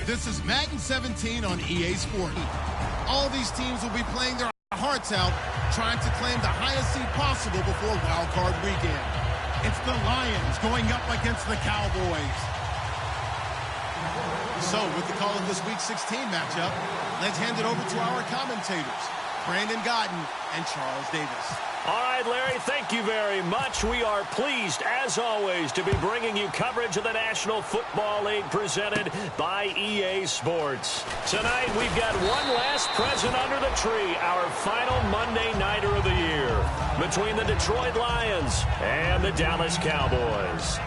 This is Madden 17 on EA Sport. All these teams will be playing their hearts out, trying to claim the highest seed possible before Wild Card Weekend. It's the Lions going up against the Cowboys. So, with the call of this Week 16 matchup, let's hand it over to our commentators, Brandon Godden and Charles Davis. All right, Larry, thank you very much. We are pleased, as always, to be bringing you coverage of the National Football League presented by EA Sports. Tonight, we've got one last present under the tree, our final Monday Nighter of the year, between the Detroit Lions and the Dallas Cowboys.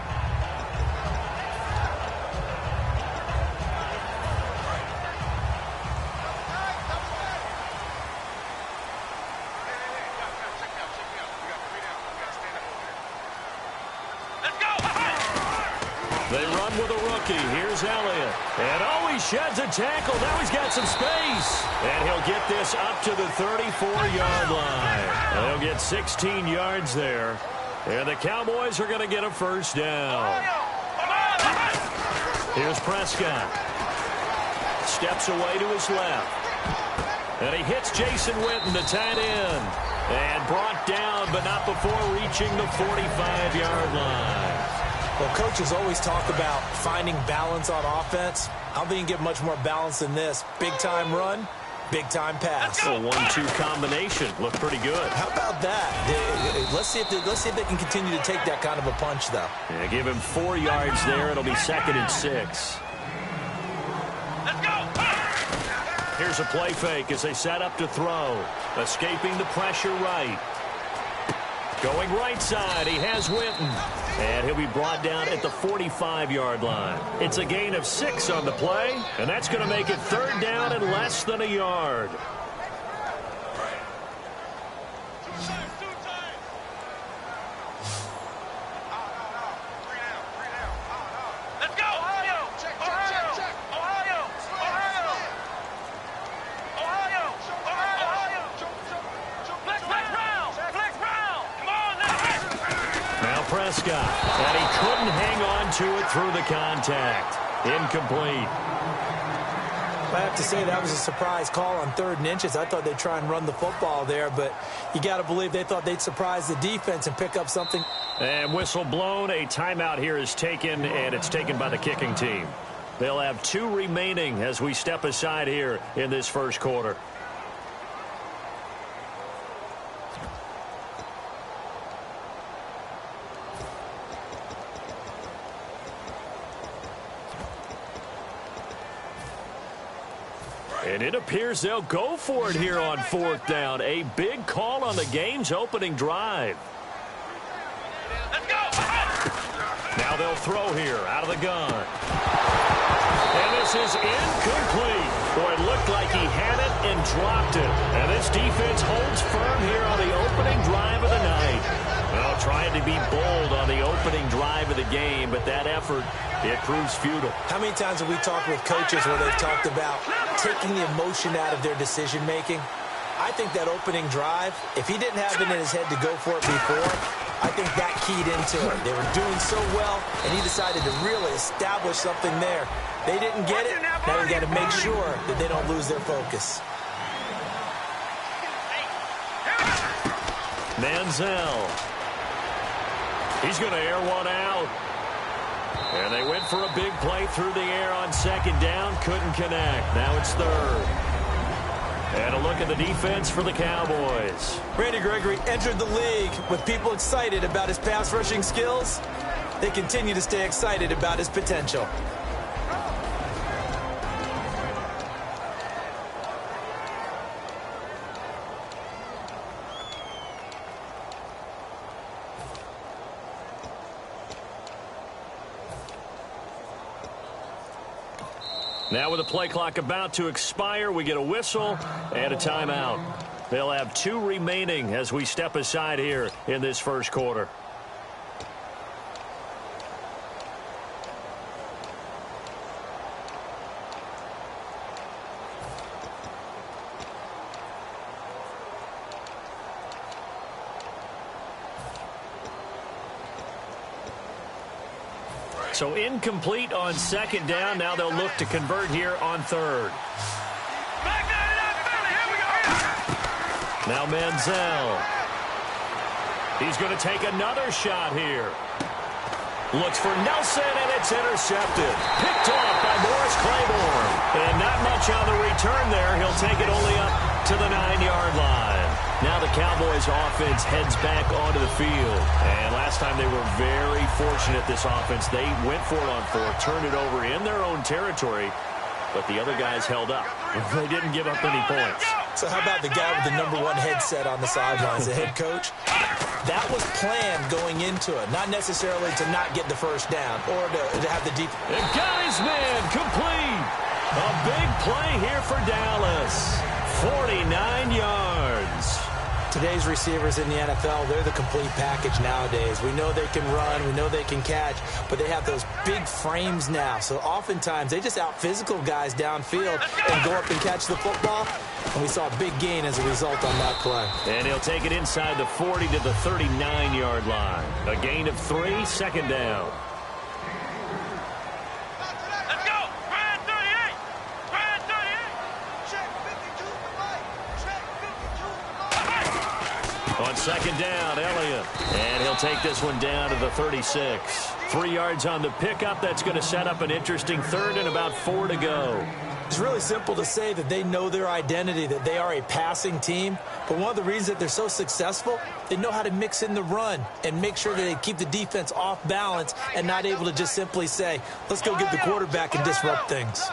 They run with a rookie. Here's Elliott. And oh, he sheds a tackle. Now he's got some space. And he'll get this up to the 34-yard line. And he'll get 16 yards there. And the Cowboys are going to get a first down. Here's Prescott. Steps away to his left. And he hits Jason Witten, the tight end. And brought down, but not before reaching the 45-yard line. Well, coaches always talk about finding balance on offense. I don't think you can get much more balance than this. Big-time run, big-time pass. A 1-2 combination. Looked pretty good. How about that? Let's see if they can continue to take that kind of a punch, though. Yeah, give him 4 yards there. It'll be 2nd and 6. Let's go! Here's a play fake as they set up to throw. Escaping the pressure right. Going right side, he has Witten. And he'll be brought down at the 45-yard line. It's a gain of 6 on the play, and that's going to make it 3rd down and less than a yard. Let's go! Ohio! Check, check, check! Ohio! Ohio! Ohio! Ohio! Flex Brown! Flex Brown! Come on, Now Prescott, and he couldn't hang on to it through the contact. Incomplete. I have to say that was a surprise call on 3rd and inches. I thought they'd try and run the football there, but you got to believe they thought they'd surprise the defense and pick up something. And whistle blown. A timeout here is taken, and it's taken by the kicking team. They'll have 2 remaining as we step aside here in this first quarter. And it appears they'll go for it here on 4th down. A big call on the game's opening drive. let's go! Now they'll throw here out of the gun. And this is incomplete. Boy, it looked like he had it and dropped it. And this defense holds firm here on the opening drive of the night. Well, trying to be bold on the opening drive of the game, but that effort, it proves futile. How many times have we talked with coaches where they've talked about taking the emotion out of their decision-making? I think that opening drive, if he didn't have it in his head to go for it before, I think that keyed into it. They were doing so well, and he decided to really establish something there. They didn't get it. Now they've got to make sure that they don't lose their focus. Manziel. He's going to air one out. And they went for a big play through the air on 2nd down. Couldn't connect. Now it's 3rd. And a look at the defense for the Cowboys. Randy Gregory entered the league with people excited about his pass rushing skills. They continue to stay excited about his potential. Now with the play clock about to expire, we get a whistle and a timeout. They'll have 2 remaining as we step aside here in this first quarter. So incomplete on second down. Now they'll look to convert here on third. Now Manziel. He's going to take another shot here. Looks for Nelson, and it's intercepted. Picked off by Morris Claiborne. And not much on the return there. He'll take it only up to the 9-yard line. Now the Cowboys offense heads back onto the field. And last time they were very fortunate, this offense. They went for it on fourth, turned it over in their own territory, but the other guys held up. They didn't give up any points. So how about the guy with the #1 headset on the sidelines, the head coach? That was planned going into it, not necessarily to not get the first down or to have the deep. And got his man complete. A big play here for Dallas. 49 yards. Today's receivers in the NFL, they're the complete package nowadays. We know they can run, we know they can catch, but they have those big frames now. So oftentimes they just out-physical guys downfield and go up and catch the football. And we saw a big gain as a result on that play. And he'll take it inside the 40 to the 39-yard line. A gain of 3, second down. Let's go. Brad 38. Brad 38. Check 52 to right. Check 52 to right. On second down, Elliott. And he'll take this one down to the 36. 3 yards on the pickup. That's going to set up an interesting third and about 4 to go. It's really simple to say that they know their identity, that they are a passing team. But one of the reasons that they're so successful, they know how to mix in the run and make sure that they keep the defense off balance and not able to just simply say, let's go get the quarterback and disrupt things.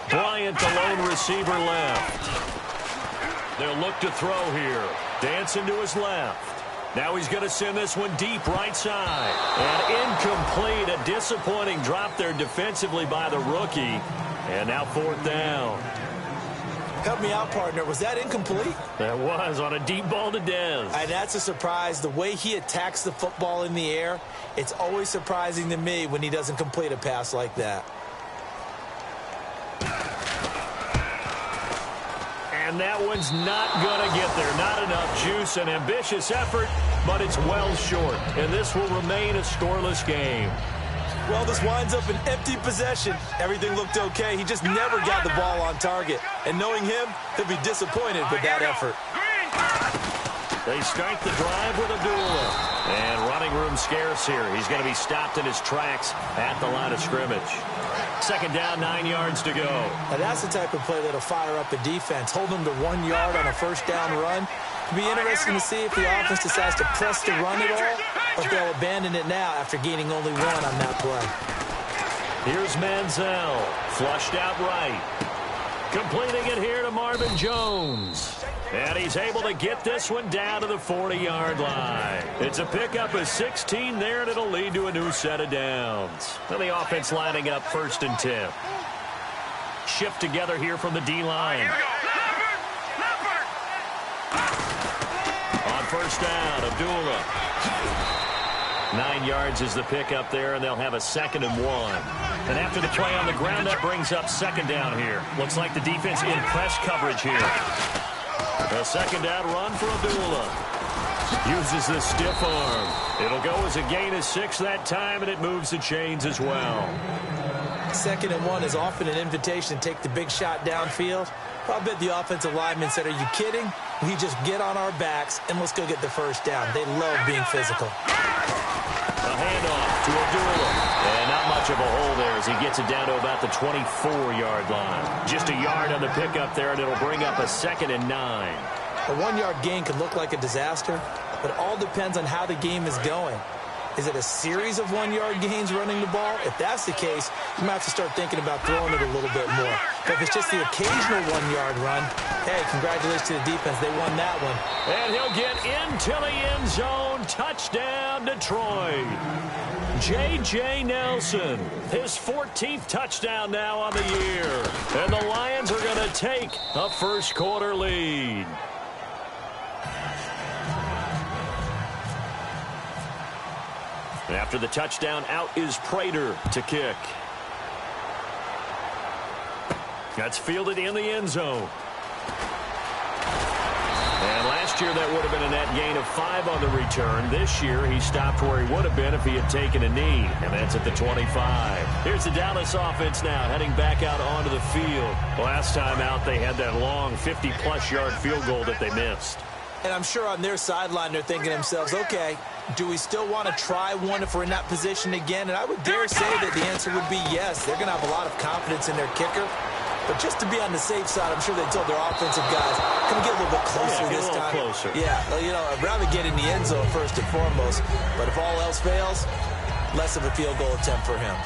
Bryant, the lone receiver, left. They'll look to throw here. Dancing to his left. Now he's going to send this one deep right side. And incomplete. A disappointing drop there defensively by the rookie. And now fourth down. Help me out, partner. Was that incomplete? That was on a deep ball to Dez. And that's a surprise. The way he attacks the football in the air, it's always surprising to me when he doesn't complete a pass like that. And that one's not going to get there. Not enough juice. An ambitious effort, but it's well short. And this will remain a scoreless game. Well, this winds up an empty possession. Everything looked okay. He just never got the ball on target. And knowing him, he'll be disappointed with that effort. They start the drive with Abdullah. And running room scarce here. He's going to be stopped in his tracks at the line of scrimmage. Second down, 9 yards to go. Now that's the type of play that'll fire up a defense. Hold them to 1 yard on a first down run. It'll be interesting to see if the offense decides to press the run at all, or if they'll abandon it now after gaining only 1 on that play. Here's Manziel. Flushed out right. Completing it here to Marvin Jones. And he's able to get this one down to the 40-yard line. It's a pickup of 16 there, and it'll lead to a new set of downs. And the offense lining up 1st and 10. Shift together here from the D-line. On first down, Abdullah. 9 yards is the pickup there, and they'll have a 2nd and 1. And after the play on the ground, that brings up 2nd down here. Looks like the defense in press coverage here. A 2nd down run for Abdullah. Uses the stiff arm. It'll go as a gain of 6 that time, and it moves the chains as well. 2nd and 1 is often an invitation to take the big shot downfield. I bet the offensive linemen said, are you kidding? We just get on our backs, and let's go get the first down. They love being physical. A handoff to Abdullah. And not much of a hole there as he gets it down to about the 24-yard line. Just a yard on the pickup there, and it'll bring up a 2nd and 9. A 1-yard gain can look like a disaster, but it all depends on how the game is going. Is it a series of 1-yard gains running the ball? If that's the case, you might have to start thinking about throwing it a little bit more. But if it's just the occasional 1-yard run, hey, congratulations to the defense. They won that one. And he'll get into the end zone. Touchdown, Detroit. J.J. Nelson, his 14th touchdown now on the year. And the Lions are going to take a first-quarter lead. After the touchdown, out is Prater to kick. That's fielded in the end zone. And last Last year, that would have been a net gain of 5 on the return. This year, he stopped where he would have been if he had taken a knee, and that's at the 25. Here's the Dallas offense now, heading back out onto the field. Last time out, they had that long 50-plus yard field goal that they missed. And I'm sure on their sideline, they're thinking to themselves, okay, do we still want to try one if we're in that position again? And I would dare say that the answer would be yes. They're going to have a lot of confidence in their kicker. But just to be on the safe side, I'm sure they told their offensive guys, can we get a little bit closer this time? Closer. Yeah, well, you know, I'd rather get in the end zone first and foremost. But if all else fails, less of a field goal attempt for him.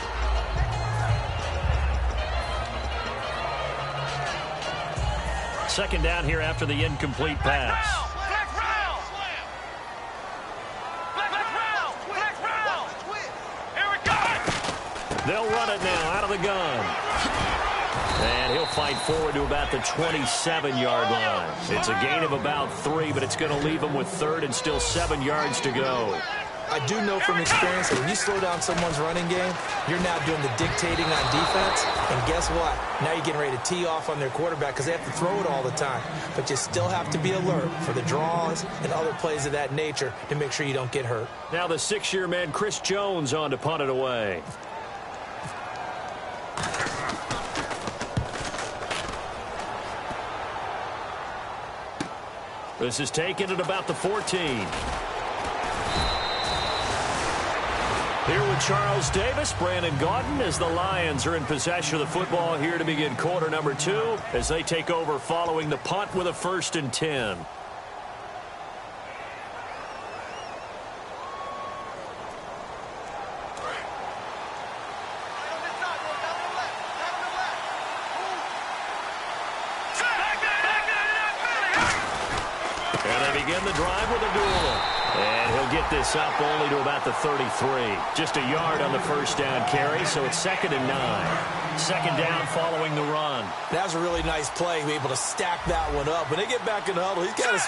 Second down here after the incomplete pass. They'll run it now out of the gun. And he'll fight forward to about the 27-yard line. It's a gain of about 3, but it's going to leave him with 3rd and still 7 yards to go. I do know from experience that when you slow down someone's running game, you're now doing the dictating on defense. And guess what? Now you're getting ready to tee off on their quarterback because they have to throw it all the time. But you still have to be alert for the draws and other plays of that nature to make sure you don't get hurt. Now the 6-year man, Chris Jones, on to punt it away. This is taken at about the 14. Here with Charles Davis, Brandon Gaudin, as the Lions are in possession of the football here to begin quarter number 2 as they take over following the punt with a 1st and 10. Begin the drive with a duel. And he'll get this up only to about the 33. Just a yard on the first down carry, so it's 2nd and 9. Second down following the run. That was a really nice play, to be able to stack that one up. When they get back in the huddle, he's got to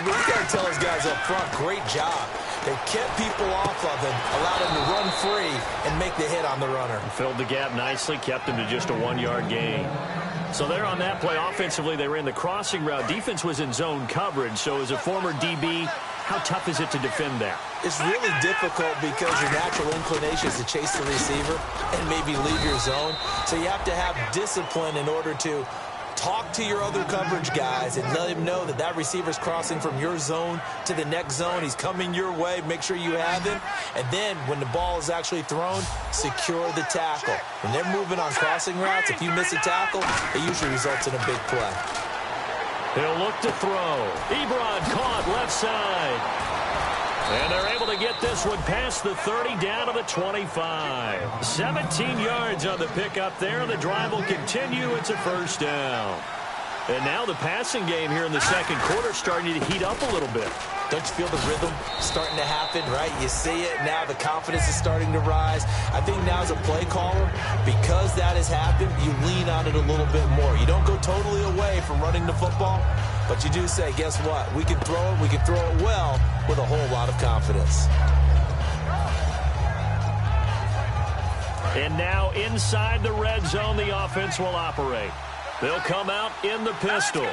tell his guys up front, great job. They kept people off of him, allowed him to run free and make the hit on the runner. Filled the gap nicely, kept him to just a 1-yard gain. So there on that play, offensively, they ran the crossing route. Defense was in zone coverage, so as a former DB, how tough is it to defend that? It's really difficult because your natural inclination is to chase the receiver and maybe leave your zone. So you have to have discipline in order to talk to your other coverage guys and let him know that that receiver's crossing from your zone to the next zone. He's coming your way. Make sure you have him. And then when the ball is actually thrown, secure the tackle. When they're moving on crossing routes, if you miss a tackle, it usually results in a big play. He'll look to throw. Ebron caught left side. And they're able to get this one past the 30 down to the 25. 17 yards on the pickup there. The drive will continue. It's a first down. And now the passing game here in the second quarter starting to heat up a little bit. Don't you feel the rhythm starting to happen, right? You see it now. The confidence is starting to rise. I think now as a play caller, because that has happened, you lean on it a little bit more. You don't go totally away from running the football, but you do say, guess what? We can throw it. We can throw it well with a whole lot of confidence. And now inside the red zone, the offense will operate. They'll come out in the pistol.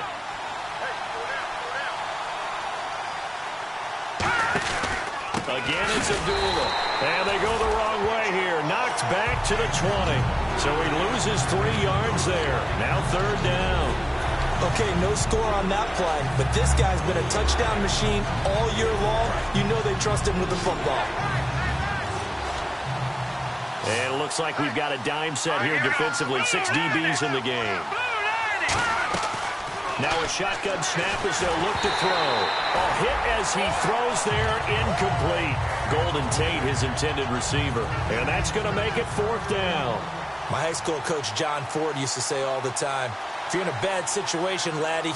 Again, it's a duel. And they go the wrong way here. Knocked back to the 20. So he loses 3 yards there. Now 3rd down. Okay, no score on that play, but this guy's been a touchdown machine all year long. You know they trust him with the football. And it looks like we've got a dime set here defensively. 6 DBs in the game. Now a shotgun snap as they'll look to throw. A hit as he throws there, incomplete. Golden Tate, his intended receiver. And that's going to make it 4th down. My high school coach, John Ford, used to say all the time, if you're in a bad situation, laddie,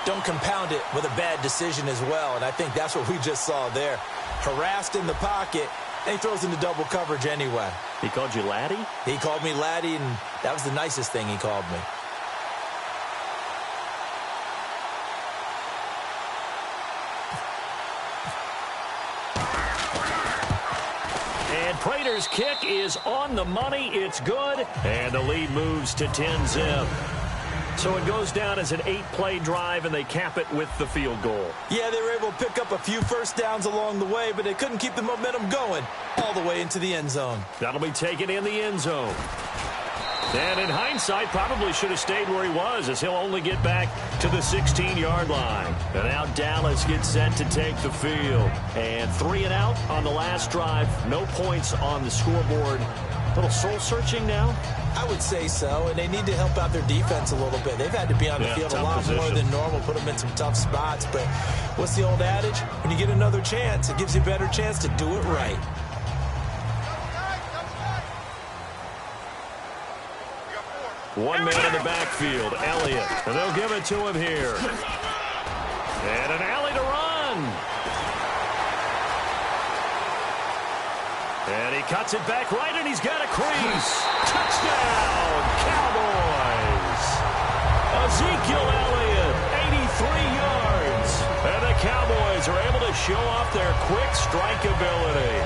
don't compound it with a bad decision as well. And I think that's what we just saw there. Harassed in the pocket, and he throws into double coverage anyway. He called you laddie? He called me laddie, and that was the nicest thing he called me. And Prater's kick is on the money. It's good. And the lead moves to 10-zip. So it goes down as an 8-play drive, and they cap it with the field goal. Yeah, they were able to pick up a few first downs along the way, but they couldn't keep the momentum going all the way into the end zone. That'll be taken in the end zone. And in hindsight, probably should have stayed where he was, as he'll only get back to the 16-yard line. And now Dallas gets set to take the field. And 3 and out on the last drive. No points on the scoreboard. A little soul-searching now? I would say so, and they need to help out their defense a little bit. They've had to be on the field a lot more than normal, put them in some tough spots. But what's the old adage? When you get another chance, it gives you a better chance to do it right. One man in the backfield, Elliott. And they'll give it to him here. And an alley to run. And he cuts it back right, and he's got a crease. Touchdown, Cowboys. Ezekiel Elliott, 83 yards. And the Cowboys are able to show off their quick strike ability.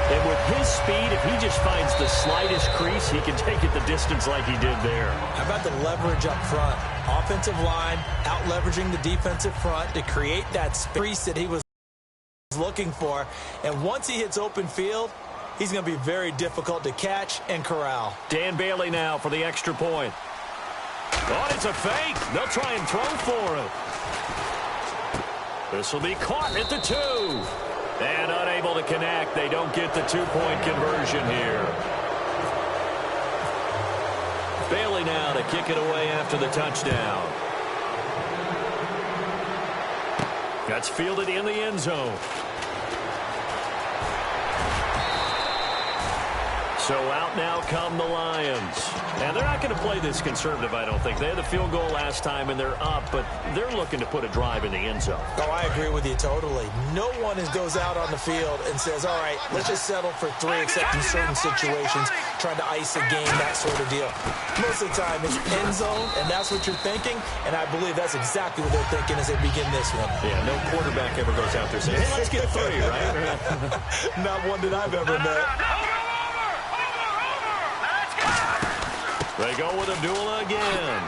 And with his speed, if he just finds the slightest crease, he can take it the distance like he did there. How about the leverage up front? Offensive line out-leveraging the defensive front to create that space that he was looking for. And once he hits open field, he's going to be very difficult to catch and corral. Dan Bailey now for the extra point. Oh, it's a fake. They'll try and throw for it. This will be caught at the 2. And unable to connect. They don't get the 2-point conversion here. Bailey now to kick it away after the touchdown. That's fielded in the end zone. So out now come the Lions. And they're not going to play this conservative, I don't think. They had the field goal last time, and they're up, but they're looking to put a drive in the end zone. Oh, I agree with you totally. No one goes out on the field and says, all right, let's just settle for 3, except in certain situations, trying to ice a game, that sort of deal. Most of the time, it's end zone, and that's what you're thinking, and I believe that's exactly what they're thinking as they begin this one. Yeah, no quarterback ever goes out there saying, hey, let's get 3, right? Not one that I've ever met. They go with Abdullah again.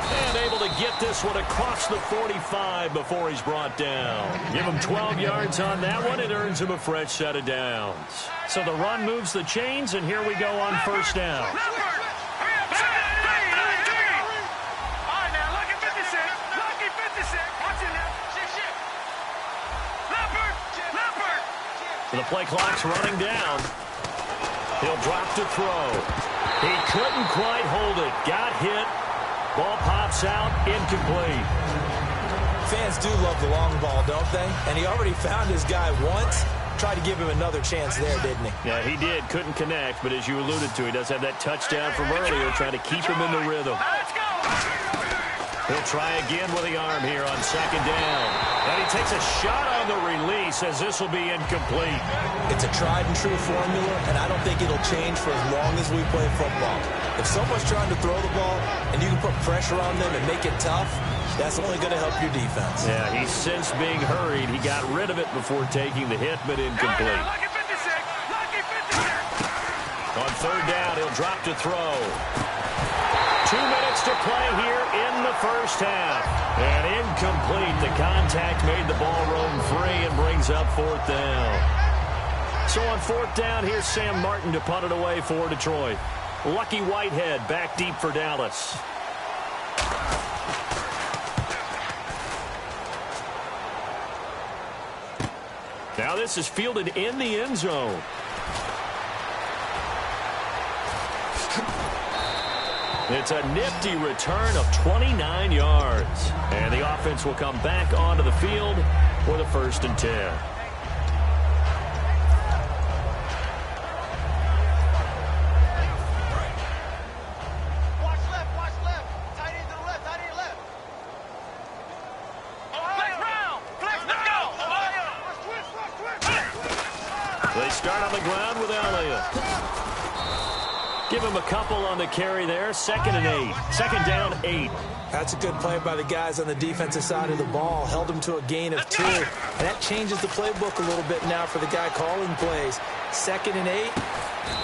And able to get this one across the 45 before he's brought down. Give him 12 yards on that one. It earns him a fresh set of downs. So the run moves the chains, and here we go on first down. All right, now, lucky 56. Lucky 56. Watch it now. Shit. Leopard. The play clock's running down. He'll drop to throw. He couldn't quite hold it. Got hit. Ball pops out. Incomplete. Fans do love the long ball, don't they? And he already found his guy once. Tried to give him another chance there, didn't he? Yeah, he did. Couldn't connect, but as you alluded to, he does have that touchdown from earlier, trying to keep him in the rhythm. Let's go. He'll try again with the arm here on second down. And he takes a shot on the release as this will be incomplete. It's a tried-and-true formula, and I don't think it'll change for as long as we play football. If someone's trying to throw the ball and you can put pressure on them and make it tough, that's only going to help your defense. Yeah, he's since being hurried. He got rid of it before taking the hit, but incomplete. Lucky 56. Lucky 56. On third down, he'll drop to throw. 2 minutes to play here in the first half. And incomplete. The contact made the ball roam free and brings up fourth down. So on fourth down, here's Sam Martin to punt it away for Detroit. Lucky Whitehead back deep for Dallas. Now this is fielded in the end zone. It's a nifty return of 29 yards. And the offense will come back onto the field for the 1st and 10. Watch left. Tight end to the left, tight end left. Flex round. Flex, let's go. Twist. They start on the ground with Elliott. Give him a couple on the carry there. 2nd and 8. 2nd down, 8. That's a good play by the guys on the defensive side of the ball. Held them to a gain of 2. And that changes the playbook a little bit now for the guy calling plays. 2nd and 8.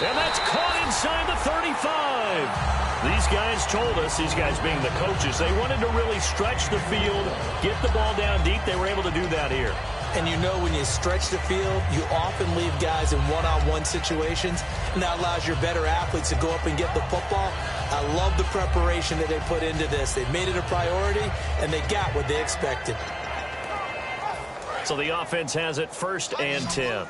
And that's caught inside the 35. These guys told us, these guys being the coaches, they wanted to really stretch the field, get the ball down deep. They were able to do that here. And you know when you stretch the field, you often leave guys in one-on-one situations, and that allows your better athletes to go up and get the football. I love the preparation that they put into this. They made it a priority, and they got what they expected. So the offense has it 1st and 10.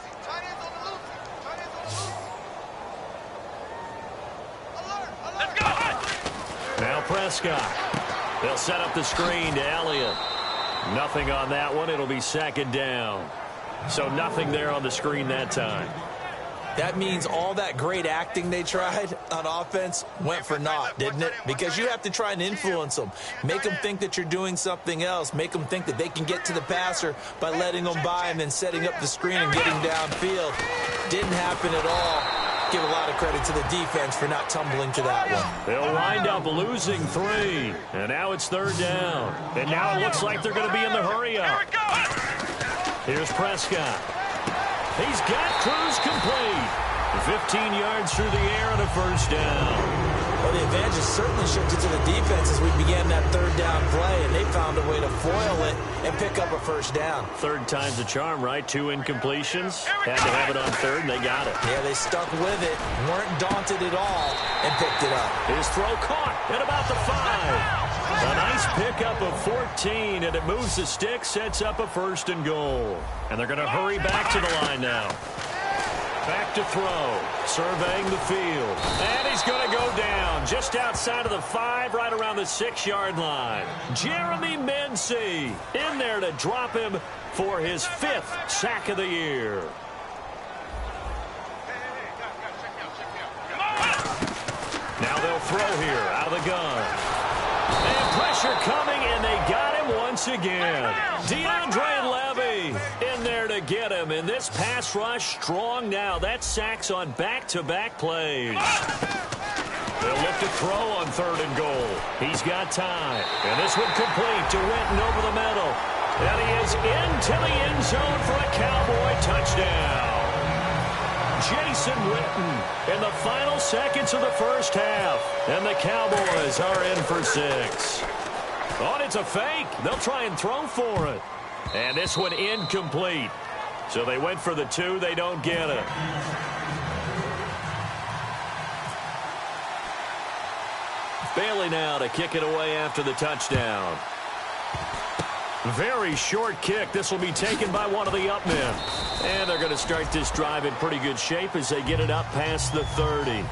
Now Prescott. They'll set up the screen to Elliott. Nothing on that one. It'll be 2nd down. So nothing there on the screen that time. That means all that great acting they tried on offense went for naught, didn't it? Because you have to try and influence them. Make them think that you're doing something else. Make them think that they can get to the passer by letting them by and then setting up the screen and getting downfield. Didn't happen at all. Give a lot of credit to the defense for not tumbling to that one. They'll wind up losing 3. And now it's 3rd down. And now it looks like they're going to be in the hurry-up. Here's Prescott. He's got Cruz complete. 15 yards through the air and a 1st down. Well, the advantage has certainly shifted to the defense as we began that 3rd down play, and they found a way to foil it and pick up a 1st down. 3rd time's a charm, right? 2 incompletions. Had to have it on 3rd, and they got it. Yeah, they stuck with it, weren't daunted at all, and picked it up. His throw caught at about the 5. A nice pickup of 14, and it moves the stick, sets up a 1st and goal. And they're going to hurry back to the line now. Back to throw, surveying the field. And he's going to go down just outside of the 5, right around the 6-yard line. Jeremy Mency in there to drop him for his 5th sack of the year. Now they'll throw here out of the gun. And pressure coming, and they got him once again. DeAndre Levy in there to get him. And this pass rush strong now. That's sacks on back-to-back plays. They'll look to throw on 3rd and goal. He's got time. And this one complete to Winton over the middle. And he is into the end zone for a Cowboy touchdown. Jason Witten in the final seconds of the 1st half. And the Cowboys are in for 6. Oh, it's a fake. They'll try and throw for it. And this one incomplete. So they went for the 2. They don't get it. Bailey now to kick it away after the touchdown. Very short kick. This will be taken by one of the up men. And they're going to start this drive in pretty good shape as they get it up past the 30.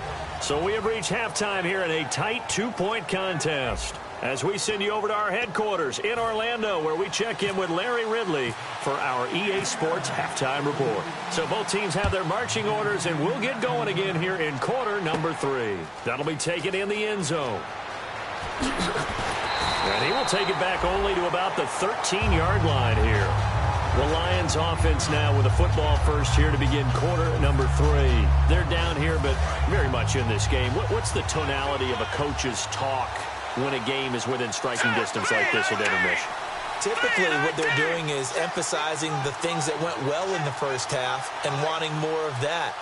So we have reached halftime here in a tight 2-point contest. As we send you over to our headquarters in Orlando, where we check in with Larry Ridley for our EA Sports Halftime Report. So both teams have their marching orders, and we'll get going again here in quarter number 3. That'll be taken in the end zone. And he will take it back only to about the 13-yard line here. The Lions offense now with a football first here to begin quarter number 3. They're down here, but very much in this game. What's the tonality of a coach's talk when a game is within striking distance like this at intermission? Typically, what they're doing is emphasizing the things that went well in the 1st half and wanting more of that.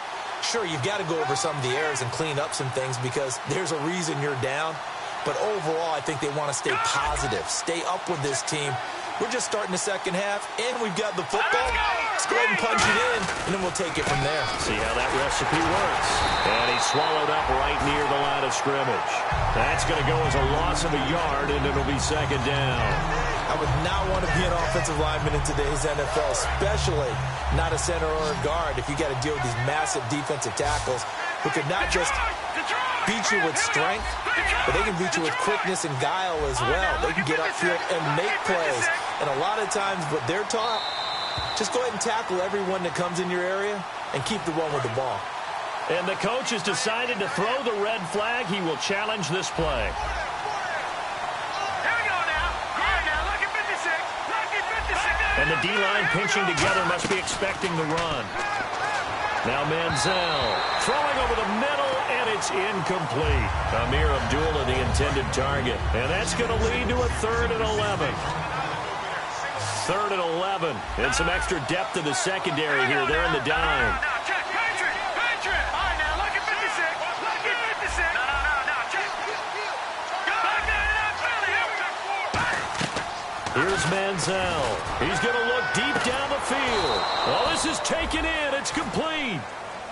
Sure, you've got to go over some of the errors and clean up some things because there's a reason you're down. But overall, I think they want to stay positive, stay up with this team. We're just starting the 2nd half, and we've got the football. Let's go ahead and punch it in, and then we'll take it from there. See how that recipe works. And he's swallowed up right near the line of scrimmage. That's going to go as a loss of a yard, and it'll be 2nd down. I would not want to be an offensive lineman in today's NFL, especially not a center or a guard if you got to deal with these massive defensive tackles who could not just beat you with strength, but they can beat you with quickness and guile as well. They can get upfield and make plays. And a lot of times what they're taught, just go ahead and tackle everyone that comes in your area and keep the one with the ball. And the coach has decided to throw the red flag. He will challenge this play. Here we go now. Here now. Look at 56. Look at 56. And the D-line pinching together must be expecting the run. Now Manziel throwing over the middle, and it's incomplete. Amir Abdullah, the intended target. And that's going to lead to a 3rd and 11. 3rd and 11. And some extra depth to the secondary here. They're in the dime. Now, check. Patriot. All right, now, look at 56. Look at 56. No. Check. Here's Manziel. He's going to look deep down the field. Well, this is taken in. It's complete.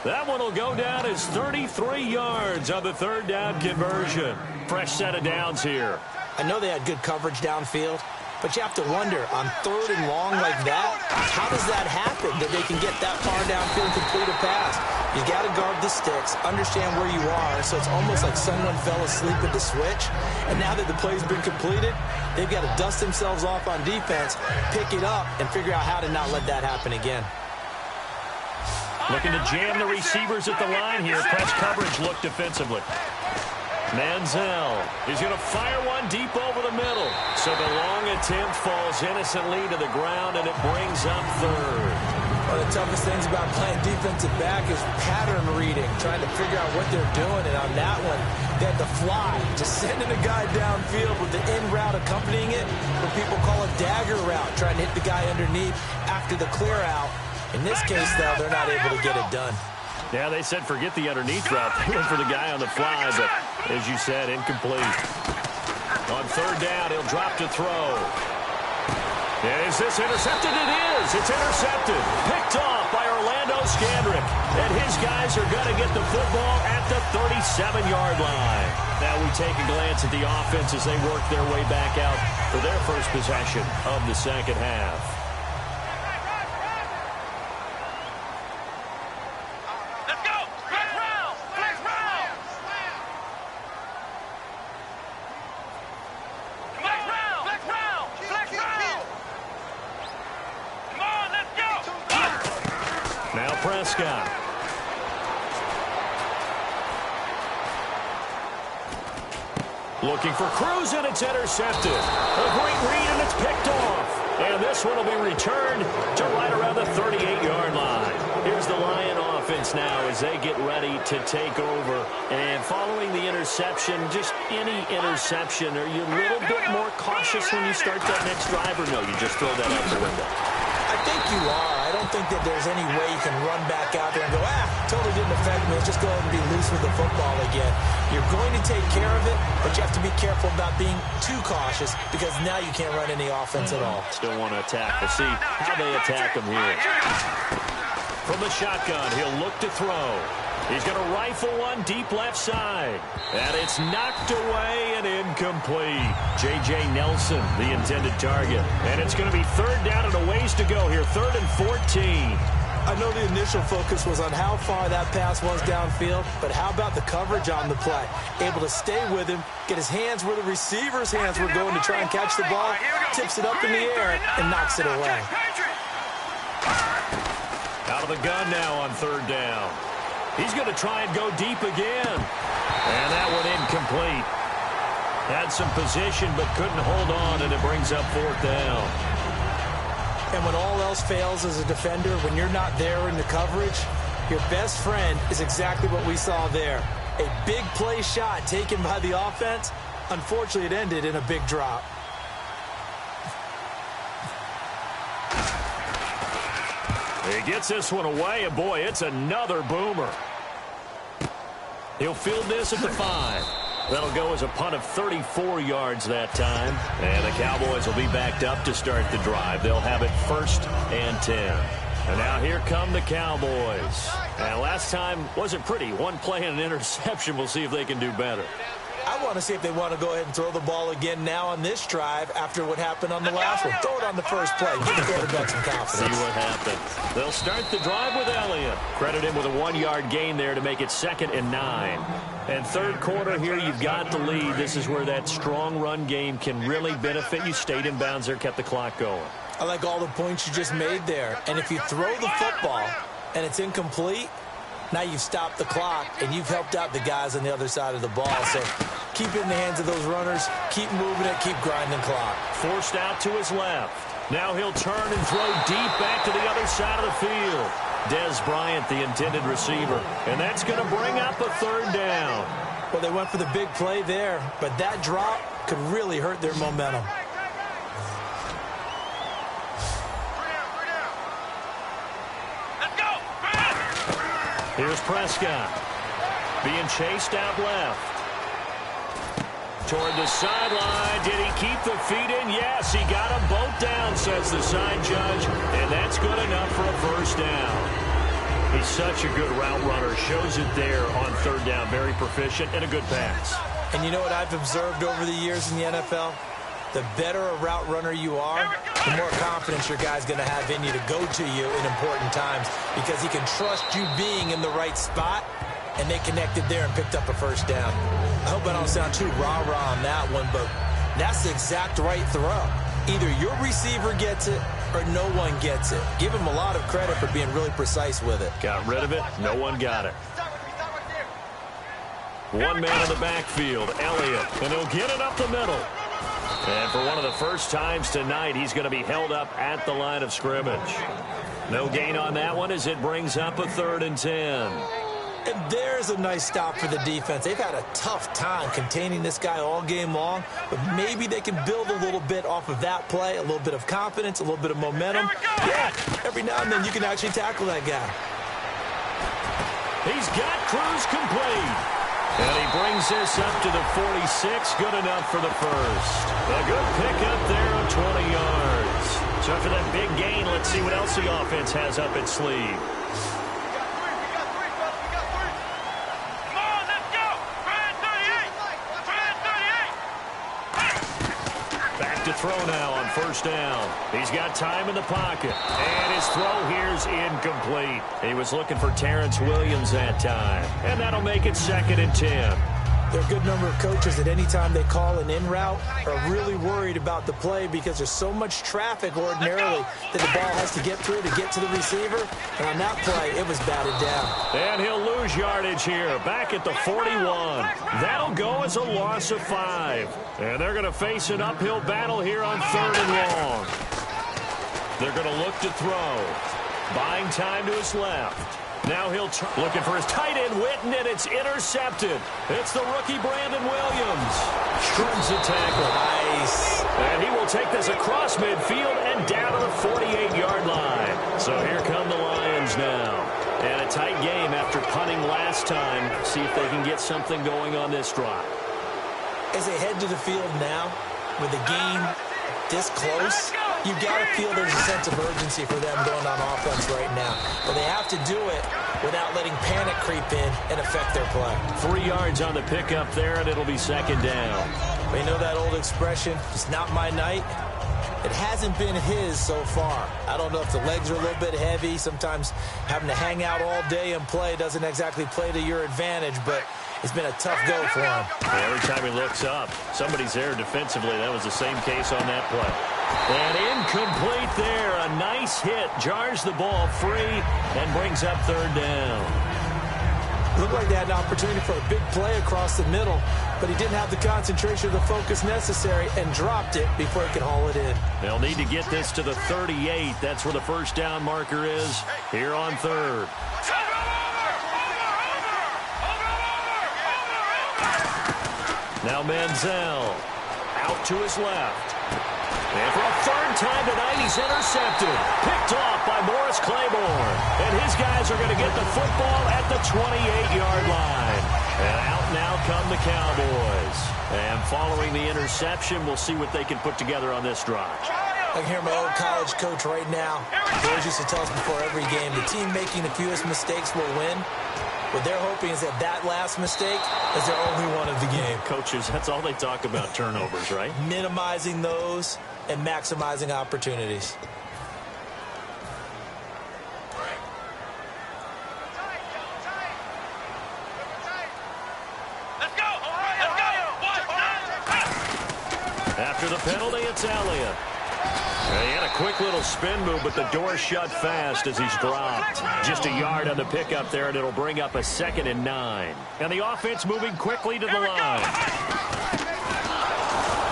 That one will go down as 33 yards on the third down conversion. Fresh set of downs here. I know they had good coverage downfield, but you have to wonder, on third and long like that, how does that happen that they can get that far downfield and complete a pass? You got to guard the sticks, understand where you are, so it's almost like someone fell asleep at the switch, and now that the play's been completed, they've got to dust themselves off on defense, pick it up, and figure out how to not let that happen again. Looking to jam the receivers at the line here. Press coverage look defensively. Manziel is going to fire one deep over the middle. So the long attempt falls innocently to the ground, and it brings up third. One of the toughest things about playing defensive back is pattern reading, trying to figure out what they're doing. And on that one, they had to fly, just sending a guy downfield with the in route accompanying it, what people call a dagger route, trying to hit the guy underneath after the clear out. In this case, though, they're not able to get it done. Yeah, they said forget the underneath route. They went for the guy on the fly, but as you said, incomplete. On third down, he'll drop to throw. And is this intercepted? It is. It's intercepted. Picked off by Orlando Scandrick. And his guys are going to get the football at the 37-yard line. Now we take a glance at the offense as they work their way back out for their first possession of the second half. Prescott. Looking for Cruz, and it's intercepted. A great read, and it's picked off. And this one will be returned to right around the 38-yard line. Here's the Lion offense now as they get ready to take over. And following the interception, just any interception, are you a little bit more cautious when you start that next drive, or no, you just throw that out the window? I think you are. I don't think that there's any way you can run back out there and go, totally didn't affect me. Let's just go ahead and be loose with the football again. You're going to take care of it, but you have to be careful about being too cautious because now you can't run any offense at all. Still want to attack. We'll see how they attack him here. From the shotgun, he'll look to throw. He's going to rifle one deep left side. And it's knocked away and incomplete. J.J. Nelson, the intended target. And it's going to be third down and a ways to go here. 3rd and 14. I know the initial focus was on how far that pass was downfield, but how about the coverage on the play? Able to stay with him, get his hands where the receiver's hands were going to try and catch the ball, tips it up in the air, and knocks it away. Out of the gun now on third down. He's going to try and go deep again. And that one incomplete. Had some position but couldn't hold on, and it brings up 4th down. And when all else fails as a defender, when you're not there in the coverage, your best friend is exactly what we saw there. A big play shot taken by the offense. Unfortunately, it ended in a big drop. He gets this one away, and boy, it's another boomer. He'll field this at the 5. That'll go as a punt of 34 yards that time. And the Cowboys will be backed up to start the drive. They'll have it 1st and 10. And now here come the Cowboys. And last time wasn't pretty. One play and an interception. We'll see if they can do better. I want to see if they want to go ahead and throw the ball again now on this drive after what happened on the last one. Throw it on the first play. Give the quarterback some confidence. See what happens. They'll start the drive with Elliott. Credit him with a 1-yard gain there to make it 2nd and 9. And third quarter here, you've got the lead. This is where that strong run game can really benefit you. Stayed in bounds there, kept the clock going. I like all the points you just made there. And if you throw the football and it's incomplete, now you've stopped the clock, and you've helped out the guys on the other side of the ball. So keep it in the hands of those runners. Keep moving it. Keep grinding clock. Forced out to his left. Now he'll turn and throw deep back to the other side of the field. Dez Bryant, the intended receiver. And that's going to bring up a 3rd down. Well, they went for the big play there, but that drop could really hurt their momentum. Here's Prescott being chased out left. toward the sideline. Did he keep the feet in? Yes, he got them both down, says the side judge, and that's good enough for a first down. He's such a good route runner. Shows it there on third down. Very proficient and a good pass. And you know what I've observed over the years in the NFL? The better a route runner you are, the more confidence your guy's going to have in you to go to you in important times because he can trust you being in the right spot, and they connected there and picked up a first down. I hope I don't sound too rah-rah on that one, but that's the exact right throw. Either your receiver gets it or no one gets it. Give him a lot of credit for being really precise with it. Got rid of it. No one got it. One man in the backfield, Elliott, and he'll get it up the middle. And for one of the first times tonight, he's going to be held up at the line of scrimmage. No gain on that one as it brings up a 3rd and 10. And there's a nice stop for the defense. They've had a tough time containing this guy all game long, but maybe they can build a little bit off of that play, a little bit of confidence, a little bit of momentum. Yeah, every now and then you can actually tackle that guy. He's got Cruz complete. And he brings this up to the 46. Good enough for the first. A good pickup there of 20 yards. So after that big gain, let's see what else the offense has up its sleeve. To throw now on first down. He's got time in the pocket. And his throw here's incomplete. He was looking for Terrence Williams that time. And that'll make it 2nd and 10. There are a good number of coaches that any time they call an in route are really worried about the play because there's so much traffic ordinarily that the ball has to get through to get to the receiver. And on that play, it was batted down. And he'll lose yardage here, back at the 41. That'll go as a loss of 5. And they're going to face an uphill battle here on 3rd and long. They're going to look to throw. Buying time to his left. Now he'll looking for his tight end, Witten, and it's intercepted. It's the rookie Brandon Williams. Shrugs the tackle. Nice. And he will take this across midfield and down to the 48-yard line. So here come the Lions now. And a tight game after punting last time. See if they can get something going on this drive. As they head to the field now, with the game this close, you've got to feel there's a sense of urgency for them going on offense right now. But they have to do it without letting panic creep in and affect their play. 3 yards on the pickup there, and it'll be 2nd down. You know that old expression, it's not my night? It hasn't been his so far. I don't know if the legs are a little bit heavy. Sometimes having to hang out all day and play doesn't exactly play to your advantage, but it's been a tough go for him. Every time he looks up, somebody's there defensively. That was the same case on that play. And incomplete there. A nice hit. Jars the ball free and brings up 3rd down. Looked like they had an opportunity for a big play across the middle, but he didn't have the concentration or the focus necessary and dropped it before he could haul it in. They'll need to get this to the 38. That's where the first down marker is here on 3rd. Now Manziel out to his left. And for a 3rd time tonight, he's intercepted. Picked off by Morris Claiborne. And his guys are going to get the football at the 28-yard line. And out now come the Cowboys. And following the interception, we'll see what they can put together on this drive. I can hear my old college coach right now. He always used to tell us before every game, the team making the fewest mistakes will win. What they're hoping is that last mistake is their only one of the game. Coaches, that's all they talk about, turnovers, right? Minimizing those and maximizing opportunities. After the penalty, it's Elliott. He had a quick little spin move, but the door shut fast as he's dropped. Just a yard on the pickup there, and it'll bring up a 2nd and 9. And the offense moving quickly to the line.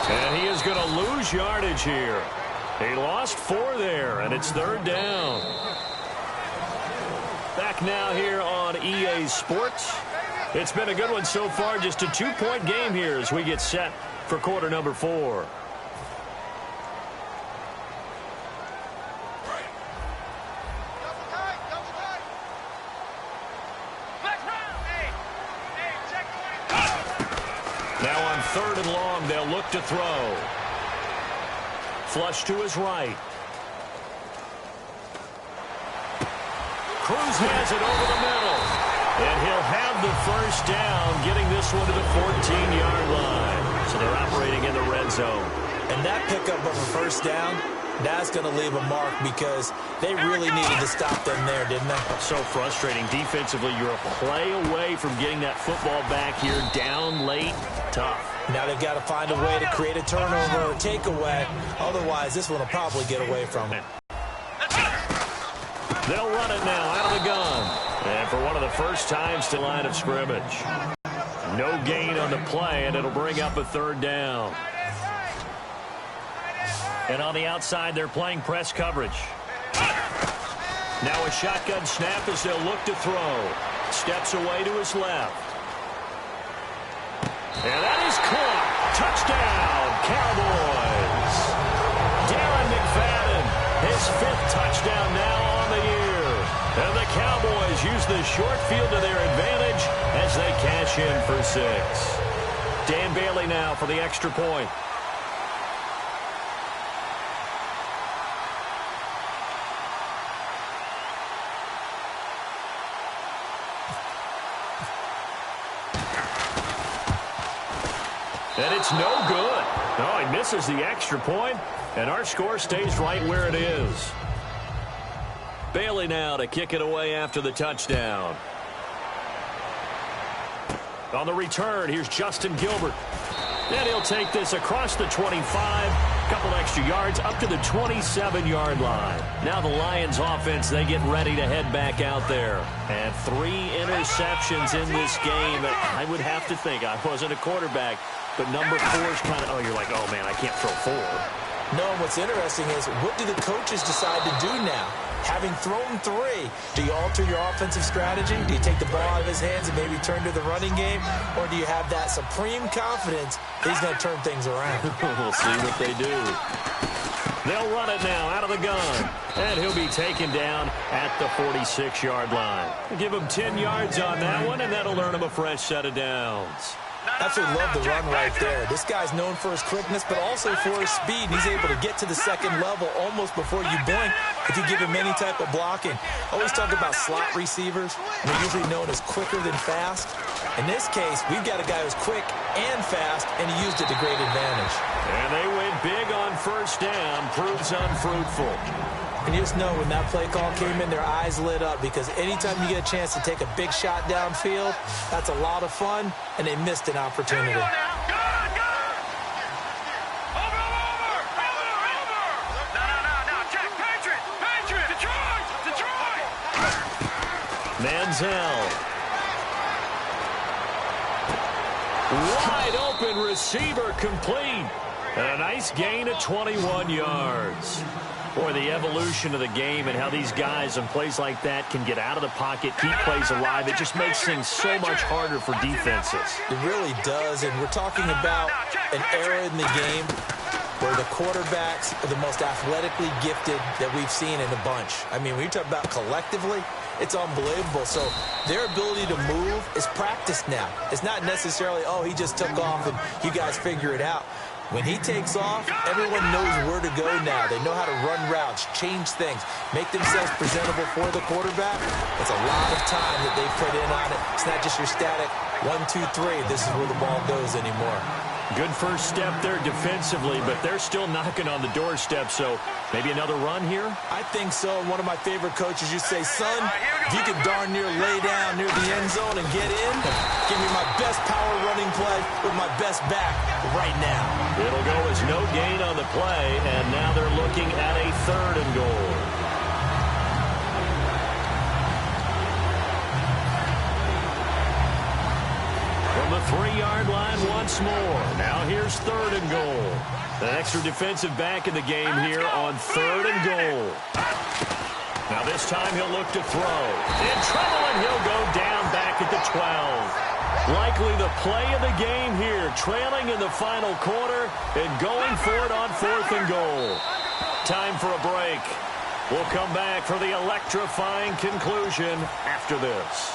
And he is going to lose yardage here. He lost 4 there, and it's 3rd down. Back now here on EA Sports. It's been a good one so far. Just a 2-point game here as we get set for quarter number 4. Now on 3rd and long, they'll look to throw. Flush to his right. Cruz has it over the middle. And he'll have the first down, getting this one to the 14-yard line. So they're operating in the red zone. And that pickup of a first down, that's going to leave a mark because they really needed to stop them there, didn't they? So frustrating. Defensively, you're a play away from getting that football back here down late. Tough. Now they've got to find a way to create a turnover or takeaway. Otherwise, this one will probably get away from it. They'll run it now out of the gun. And for one of the first times to line of scrimmage. No gain on the play, and it'll bring up a 3rd down. And on the outside, they're playing press coverage. Now a shotgun snap as they'll look to throw. Steps away to his left. And that is caught. Touchdown, Cowboys. Darren McFadden, his 5th touchdown now on the year. And the Cowboys use the short field to their advantage as they cash in for 6. Dan Bailey now for the extra point. And it's no good. No, he misses the extra point, and our score stays right where it is. Bailey now to kick it away after the touchdown. On the return, here's Justin Gilbert. And he'll take this across the 25, a couple extra yards, up to the 27-yard line. Now the Lions offense, they get ready to head back out there. And 3 interceptions in this game. I would have to think, I wasn't a quarterback, but number 4 is kind of, you're like, oh, man, I can't throw 4. No, what's interesting is, what do the coaches decide to do now? Having thrown 3, do you alter your offensive strategy? Do you take the ball out of his hands and maybe turn to the running game? Or do you have that supreme confidence that he's going to turn things around? We'll see what they do. They'll run it now out of the gun. And he'll be taken down at the 46-yard line. Give him 10 yards on that one, and that'll earn him a fresh set of downs. Absolutely love the run right there. This guy's known for his quickness, but also for his speed. He's able to get to the second level almost before you blink if you give him any type of blocking. Always talk about slot receivers. They're usually known as quicker than fast. In this case, we've got a guy who's quick and fast, and he used it to great advantage. And they went big on first down. Proves unfruitful. And you just know when that play call came in, their eyes lit up because anytime you get a chance to take a big shot downfield, that's a lot of fun, and they missed an opportunity. Manziel. Wide open receiver complete. And a nice gain of 21 yards. Boy, the evolution of the game and how these guys in plays like that can get out of the pocket, keep plays alive, it just makes things so much harder for defenses. It really does, and we're talking about an era in the game where the quarterbacks are the most athletically gifted that we've seen in the bunch. I mean, when you talk about collectively, it's unbelievable. So their ability to move is practiced now. It's not necessarily, oh, he just took off and you guys figure it out. When he takes off, everyone knows where to go now. They know how to run routes, change things, make themselves presentable for the quarterback. It's a lot of time that they put in on it. It's not just your static 1, 2, 3. This is where the ball goes anymore. Good first step there defensively, but they're still knocking on the doorstep, so maybe another run here? I think so. One of my favorite coaches used to say, son, if you can darn near lay down near the end zone and get in, give me my best power running play with my best back right now. It'll go as no gain on the play, and now they're looking at a 3rd and goal. From the 3-yard line once more. Now here's 3rd and goal. An extra defensive back in the game here on 3rd and goal. Now this time he'll look to throw. In trouble, and he'll go down back at the 12. Likely the play of the game here, trailing in the final quarter and going for it on 4th and goal. Time for a break. We'll come back for the electrifying conclusion after this.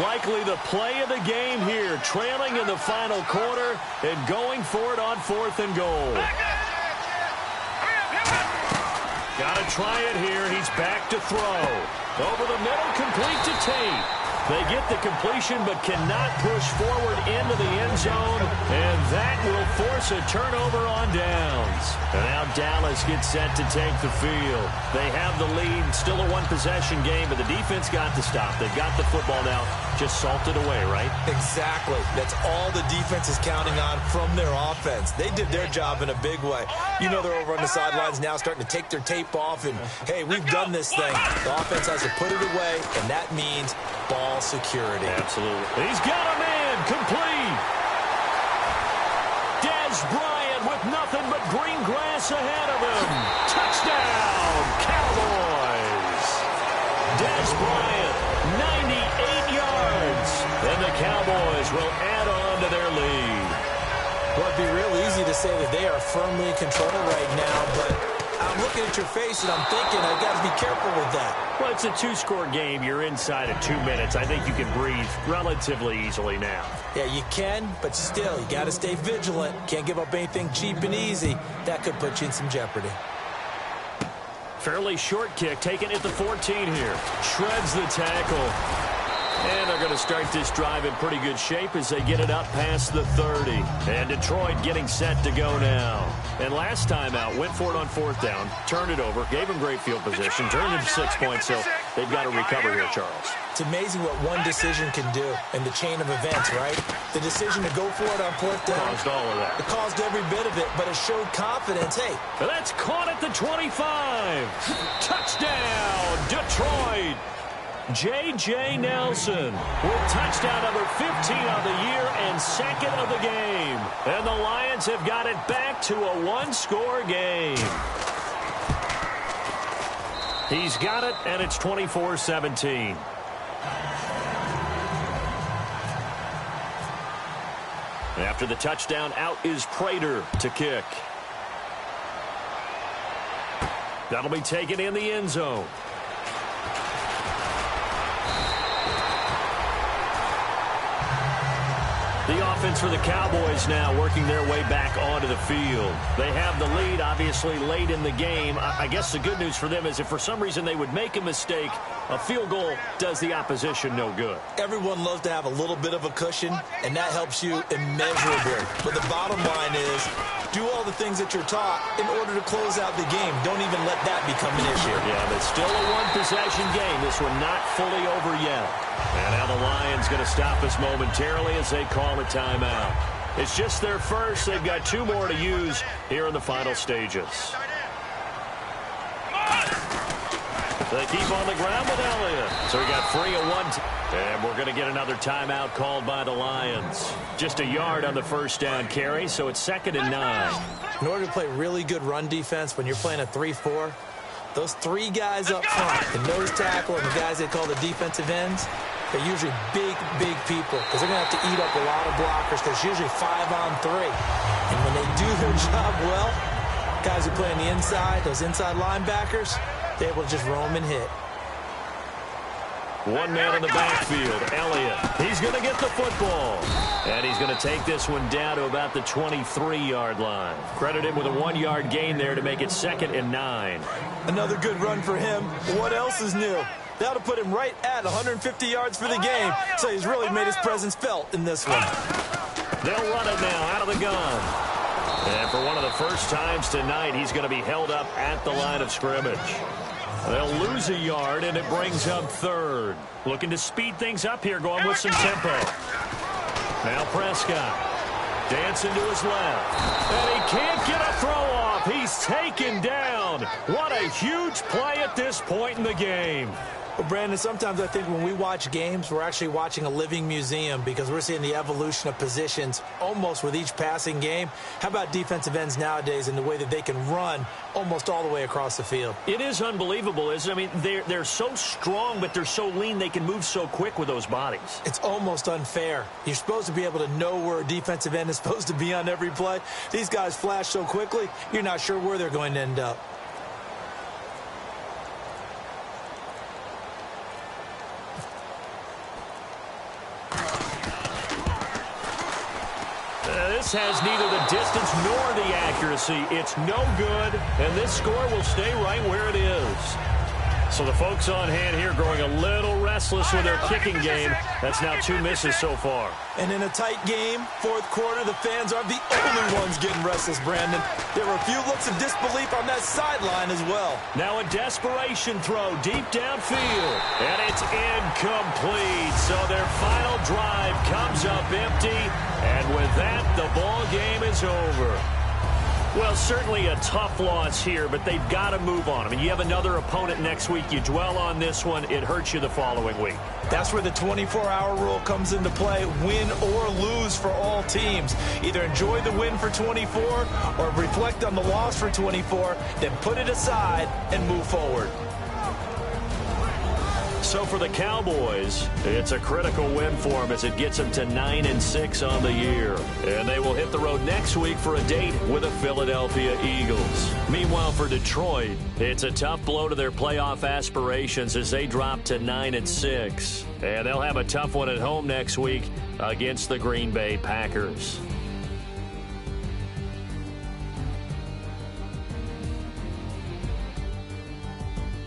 Likely the play of the game here, trailing in the final quarter and going for it on 4th and goal. Got to try it here. He's back to throw. Over the middle, complete to Tate. They get the completion but cannot push forward into the end zone, and that will force a turnover on downs. And now Dallas gets set to take the field. They have the lead, still a one-possession game, but the defense got to stop. They've got the football now, just salted away, right? Exactly. That's all the defense is counting on from their offense. They did their job in a big way. You know they're over on the sidelines now starting to take their tape off, and, hey, we've done this thing. The offense has to put it away, and that means ball security. Absolutely. He's got a man complete. Dez Bryant with nothing but green grass ahead of him. Touchdown, Cowboys. Dez Bryant, 98 yards. And the Cowboys will add on to their lead. Well, it'd be real easy to say that they are firmly in control right now, but I'm looking at your face and I'm thinking I've got to be careful with that. Well, it's a 2-score game. You're inside of 2 minutes. I think you can breathe relatively easily now. Yeah, you can, but still, you got to stay vigilant. Can't give up anything cheap and easy. That could put you in some jeopardy. Fairly short kick, taken at the 14 here. Shreds the tackle. And they're going to start this drive in pretty good shape as they get it up past the 30. And Detroit getting set to go now. And last time out, went for it on 4th down, turned it over, gave them great field position, turned it to 6 points, so they've got to recover here, Charles. It's amazing what one decision can do in the chain of events, right? The decision to go for it on 4th down. Caused all of that. It caused every bit of it, but it showed confidence. Hey. And that's caught at the 25. Touchdown, Detroit. J.J. Nelson with touchdown number 15 of the year and second of the game. And the Lions have got it back to a one-score game. He's got it, and it's 24-17. After the touchdown, out is Prater to kick. That'll be taken in the end zone. The offense for the Cowboys now working their way back onto the field. They have the lead, obviously, late in the game. I guess the good news for them is if for some reason they would make a mistake, a field goal does the opposition no good. Everyone loves to have a little bit of a cushion, and that helps you immeasurably. But the bottom line is, do all the things that you're taught in order to close out the game. Don't even let that become an issue. Yeah, but still a one-possession game. This one not fully over yet. And now the Lions going to stop us momentarily as they call a timeout. It's just their first. They've got 2 more to use here in the final stages. They keep on the ground with Elliott. So we got 3 of 1. And we're going to get another timeout called by the Lions. Just a yard on the first down carry, so it's 2nd and 9. In order to play really good run defense when you're playing a 3-4, those 3 guys up front, the nose tackle and the guys they call the defensive ends, they're usually big people because they're going to have to eat up a lot of blockers because it's usually 5-on-3. And when they do their job well, guys who play on the inside, those inside linebackers, they're able to just roam and hit. 1 man in the backfield, Elliott. He's going to get the football. And he's going to take this one down to about the 23-yard line. Credit him with a 1-yard gain there to make it 2nd and 9. Another good run for him. What else is new? That'll put him right at 150 yards for the game. So he's really made his presence felt in this one. They'll run it now out of the gun. And for one of the first times tonight, he's going to be held up at the line of scrimmage. They'll lose a yard, and it brings up 3rd. Looking to speed things up here, going with some tempo. Now Prescott. Dancing to his left. And he can't get a throw off. He's taken down. What a huge play at this point in the game. Well, Brandon, sometimes I think when we watch games, we're actually watching a living museum because we're seeing the evolution of positions almost with each passing game. How about defensive ends nowadays and the way that they can run almost all the way across the field? It is unbelievable, isn't it? I mean, they're so strong, but they're so lean, they can move so quick with those bodies. It's almost unfair. You're supposed to be able to know where a defensive end is supposed to be on every play. These guys flash so quickly, you're not sure where they're going to end up. pass has neither the distance nor the accuracy. It's no good, and this score will stay right where it is. So the folks on hand here growing a little restless with their kicking game. That's now 2 misses so far. And in a tight game, fourth quarter, the fans aren't the only ones getting restless, Brandon. There were a few looks of disbelief on that sideline as well. Now a desperation throw deep downfield, and it's incomplete. So their final drive comes up empty, and with that, the ball game is over. Well, certainly a tough loss here, but they've got to move on. I mean, you have another opponent next week. You dwell on this one, it hurts you the following week. That's where the 24-hour rule comes into play, win or lose for all teams. Either enjoy the win for 24 or reflect on the loss for 24, then put it aside and move forward. So for the Cowboys, it's a critical win for them as it gets them to 9-6 on the year. And they will hit the road next week for a date with the Philadelphia Eagles. Meanwhile, for Detroit, it's a tough blow to their playoff aspirations as they drop to 9-6. And they'll have a tough one at home next week against the Green Bay Packers.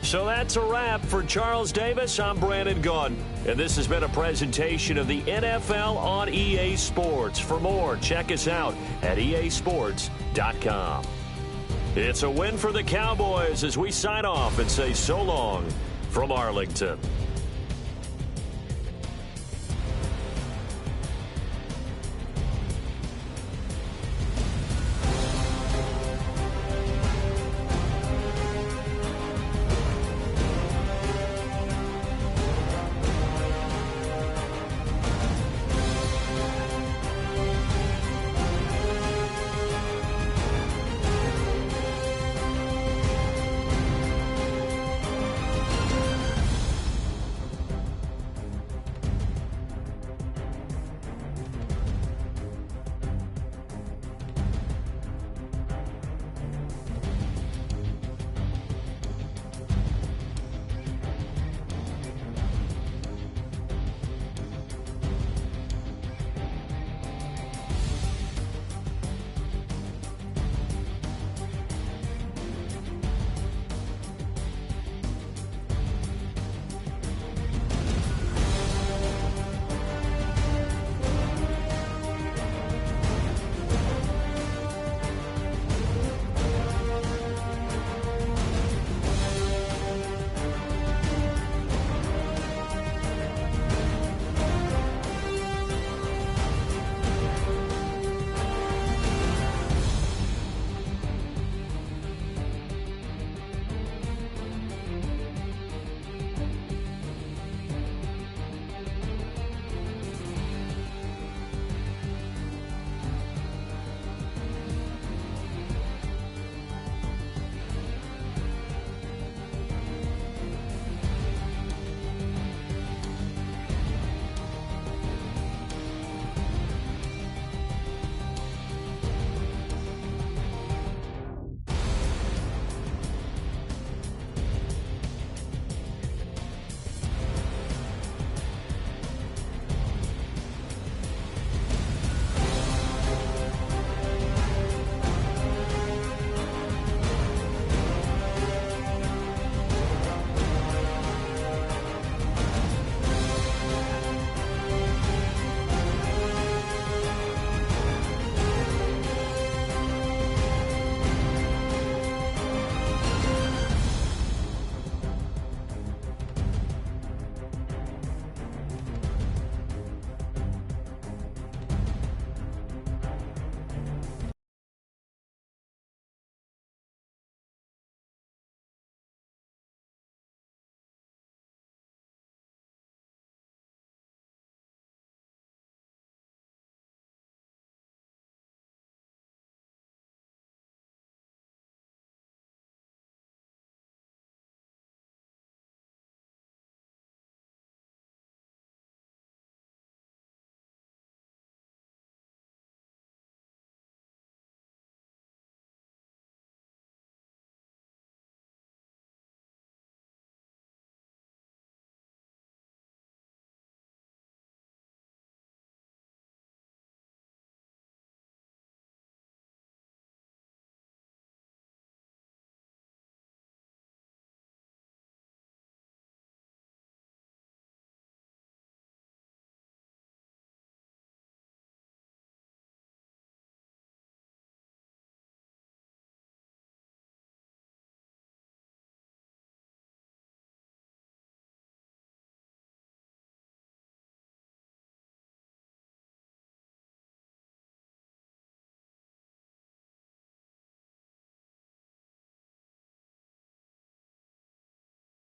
So that's a wrap. For Charles Davis, I'm Brandon Gaudin. And this has been a presentation of the NFL on EA Sports. For more, check us out at easports.com. It's a win for the Cowboys as we sign off and say so long from Arlington.